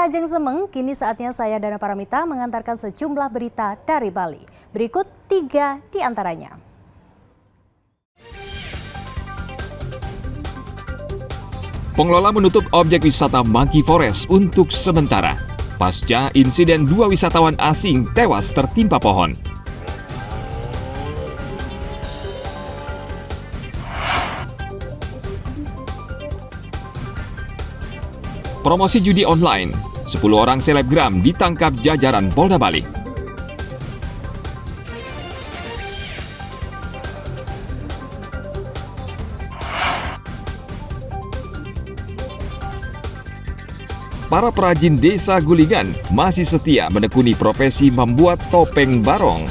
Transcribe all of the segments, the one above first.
Ajeng Semeng, kini saatnya saya Dana Paramita mengantarkan sejumlah berita dari Bali. Berikut 3 di antaranya. Pengelola menutup objek wisata Monkey Forest untuk sementara. Pasca insiden 2 wisatawan asing tewas tertimpa pohon. Promosi judi online, 10 orang selebgram ditangkap jajaran Polda Bali. Para perajin desa Gulingan masih setia menekuni profesi membuat topeng barong.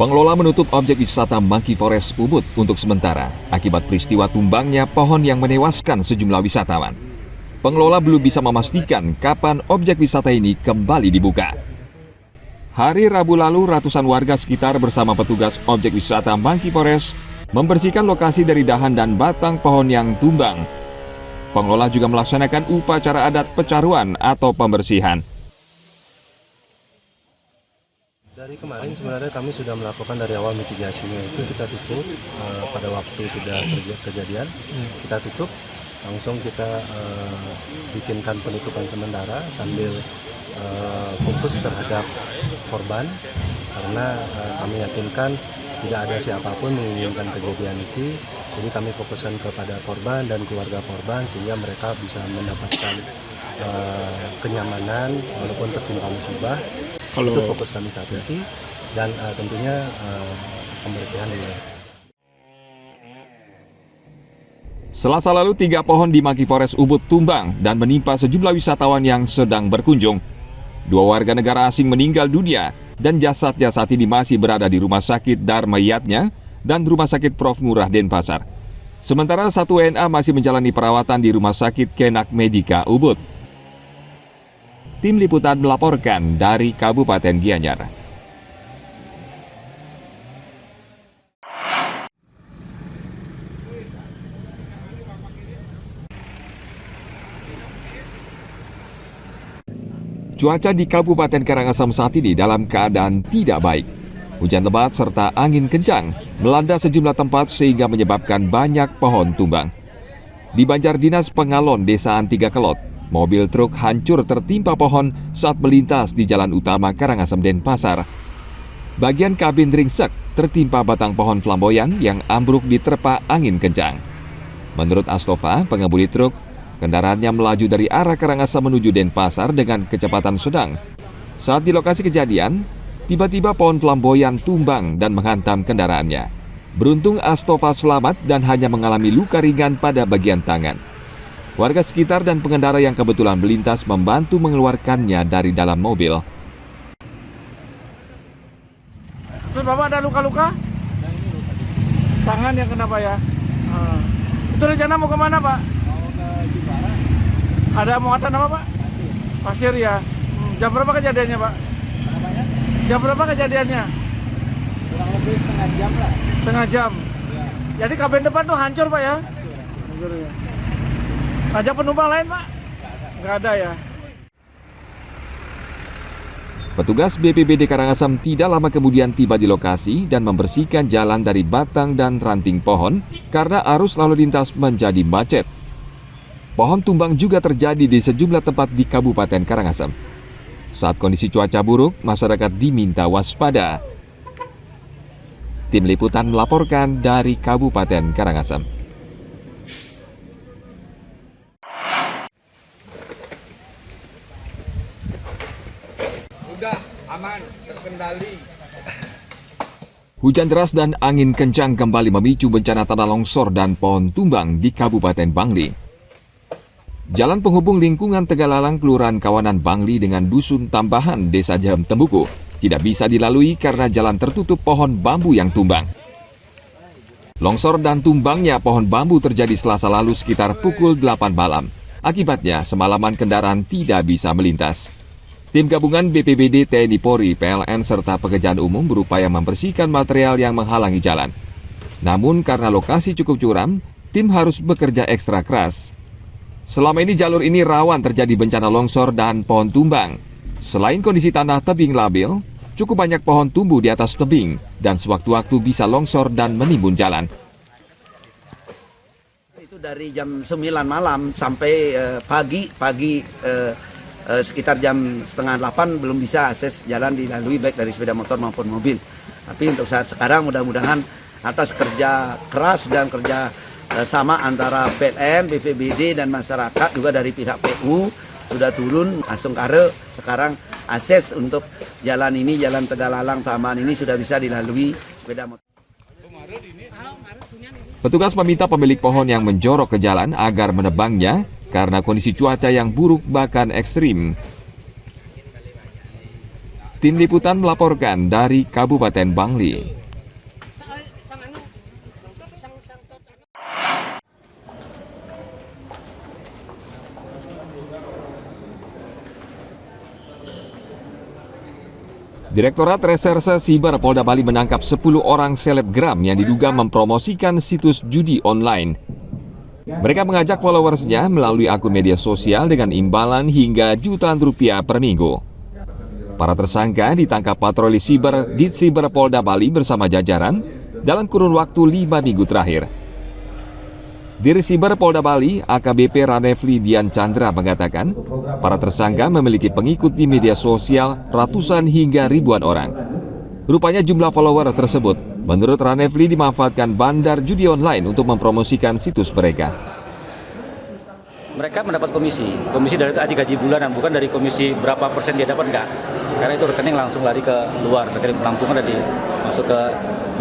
Pengelola menutup objek wisata Monkey Forest Ubud untuk sementara akibat peristiwa tumbangnya pohon yang menewaskan sejumlah wisatawan. Pengelola belum bisa memastikan kapan objek wisata ini kembali dibuka. Hari Rabu lalu, ratusan warga sekitar bersama petugas objek wisata Monkey Forest membersihkan lokasi dari dahan dan batang pohon yang tumbang. Pengelola juga melaksanakan upacara adat pecaruan atau pembersihan. Dari kemarin sebenarnya kami sudah melakukan dari awal mitigasinya, itu kita tutup pada waktu sudah kejadian, kita tutup, langsung kita bikinkan penutupan sementara sambil fokus terhadap korban, karena kami yakinkan tidak ada siapapun menginginkan kejadian itu, jadi kami fokuskan kepada korban dan keluarga korban sehingga mereka bisa mendapatkan kenyamanan walaupun tertimpa musibah. Itu fokus kami saat ini, dan tentunya pembersihan juga. Selasa lalu 3 pohon di Monkey Forest Ubud tumbang dan menimpa sejumlah wisatawan yang sedang berkunjung. 2 warga negara asing meninggal dunia dan jasad-jasad saat ini masih berada di Rumah Sakit Dharma Yatnya dan Rumah Sakit Prof. Ngurah Denpasar. Sementara 1 WNA masih menjalani perawatan di Rumah Sakit Kenak Medika Ubud. Tim Liputan melaporkan dari Kabupaten Gianyar. Cuaca di Kabupaten Karangasem saat ini dalam keadaan tidak baik. Hujan lebat serta angin kencang melanda sejumlah tempat sehingga menyebabkan banyak pohon tumbang. Di Banjardinas Pengalon, Desa Antiga Kelot, mobil truk hancur tertimpa pohon saat melintas di jalan utama Karangasem Denpasar. Bagian kabin ringsek tertimpa batang pohon flamboyan yang ambruk diterpa angin kencang. Menurut Astofa, pengemudi truk, kendaraannya melaju dari arah Karangasem menuju Denpasar dengan kecepatan sedang. Saat di lokasi kejadian, tiba-tiba pohon flamboyan tumbang dan menghantam kendaraannya. Beruntung Astofa selamat dan hanya mengalami luka ringan pada bagian tangan. Warga sekitar dan pengendara yang kebetulan melintas membantu mengeluarkannya dari dalam mobil. Terus Bapak ada luka-luka? Tangan yang kenapa ya? Itu rencana mau kemana Pak? Mau ke Jepara. Ada muatan apa Pak? Pasir ya. Jam berapa kejadiannya Pak? Namanya? Jam berapa kejadiannya? Kurang lebih setengah jam lah. Setengah jam. Ya, Jadi kabin depan tuh hancur Pak ya? hancur. Hancur ya. Ngajak penumpang lain Pak? Nggak ada ya. Petugas BPBD Karangasem tidak lama kemudian tiba di lokasi dan membersihkan jalan dari batang dan ranting pohon karena arus lalu lintas menjadi macet. Pohon tumbang juga terjadi di sejumlah tempat di Kabupaten Karangasem. Saat kondisi cuaca buruk, masyarakat diminta waspada. Tim Liputan melaporkan dari Kabupaten Karangasem. Udah aman, terkendali. Hujan deras dan angin kencang kembali memicu bencana tanah longsor dan pohon tumbang di Kabupaten Bangli. Jalan penghubung lingkungan Tegalalang, Kelurahan Kawanan Bangli dengan Dusun Tambahan, Desa Jahem Tembuku, tidak bisa dilalui karena jalan tertutup pohon bambu yang tumbang. Longsor dan tumbangnya pohon bambu terjadi Selasa lalu sekitar pukul 8 malam. Akibatnya, semalaman kendaraan tidak bisa melintas. Tim gabungan BPBD, TNI Polri, PLN, serta Pekerjaan Umum berupaya membersihkan material yang menghalangi jalan. Namun karena lokasi cukup curam, tim harus bekerja ekstra keras. Selama ini jalur ini rawan terjadi bencana longsor dan pohon tumbang. Selain kondisi tanah tebing labil, cukup banyak pohon tumbuh di atas tebing dan sewaktu-waktu bisa longsor dan menimbun jalan. Itu dari jam 9 malam sampai pagi sekitar jam setengah 8 belum bisa akses jalan dilalui baik dari sepeda motor maupun mobil. Tapi untuk saat sekarang mudah-mudahan atas kerja keras dan kerja sama antara PLN, BPBD dan masyarakat juga dari pihak PU sudah turun langsung sekarang akses untuk jalan ini, jalan Tegalalang Taman ini sudah bisa dilalui sepeda motor. Petugas meminta pemilik pohon yang menjorok ke jalan agar menebangnya karena kondisi cuaca yang buruk bahkan ekstrim. Tim liputan melaporkan dari Kabupaten Bangli. Direktorat Reserse Siber Polda Bali menangkap 10 orang selebgram yang diduga mempromosikan situs judi online. Mereka mengajak followersnya melalui akun media sosial dengan imbalan hingga jutaan rupiah per minggu. Para tersangka ditangkap patroli siber Ditsiber Polda Bali bersama jajaran dalam kurun waktu 5 minggu terakhir. Dirsiber Polda Bali, AKBP Ranefli Dian Chandra mengatakan, para tersangka memiliki pengikut di media sosial ratusan hingga ribuan orang. Rupanya jumlah follower tersebut, menurut Ranefli, dimanfaatkan bandar judi online untuk mempromosikan situs mereka. Mereka mendapat komisi dari gaji bulanan, bukan dari komisi berapa persen dia dapat, enggak. Karena itu rekening langsung lari ke luar, rekening pelampung ada masuk ke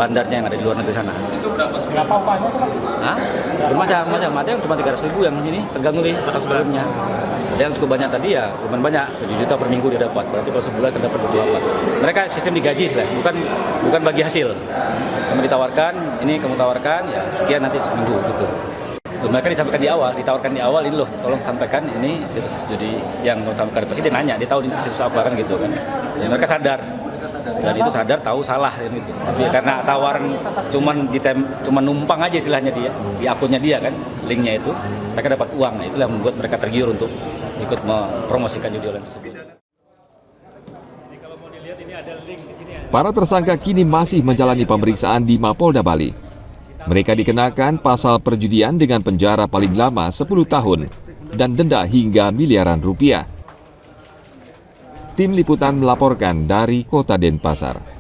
bandarnya yang ada di luar negeri sana. Itu berapa banyak sih? Hah? Bermacam-macam, ada yang cuma 300.000 yang ini, tergantung nih status sebelumnya. Ada yang cukup banyak tadi ya, lumayan banyak, 7 juta per minggu dia dapat, berarti kalau sebulan kan dapat 28. Mereka sistem digaji sih, bukan bagi hasil. Cuma ditawarkan, ini kamu tawarkan, ya sekian nanti seminggu gitu. Mereka ditawarkan di awal ini loh, tolong sampaikan ini situs judi yang kamu tawarkan. Pasti dia nanya, dia tahu ini situs apa kan gitu kan. Ya, mereka sadar. Dan itu sadar tahu salah gitu. Tapi karena tawaran cuman numpang aja istilahnya dia di akunnya dia kan, linknya itu mereka dapat uang. Nah, itulah yang membuat mereka tergiur untuk ikut mempromosikan judi online tersebut. Para tersangka kini masih menjalani pemeriksaan di Mapolda Bali. Mereka dikenakan pasal perjudian dengan penjara paling lama 10 tahun dan denda hingga miliaran rupiah. Tim liputan melaporkan dari Kota Denpasar.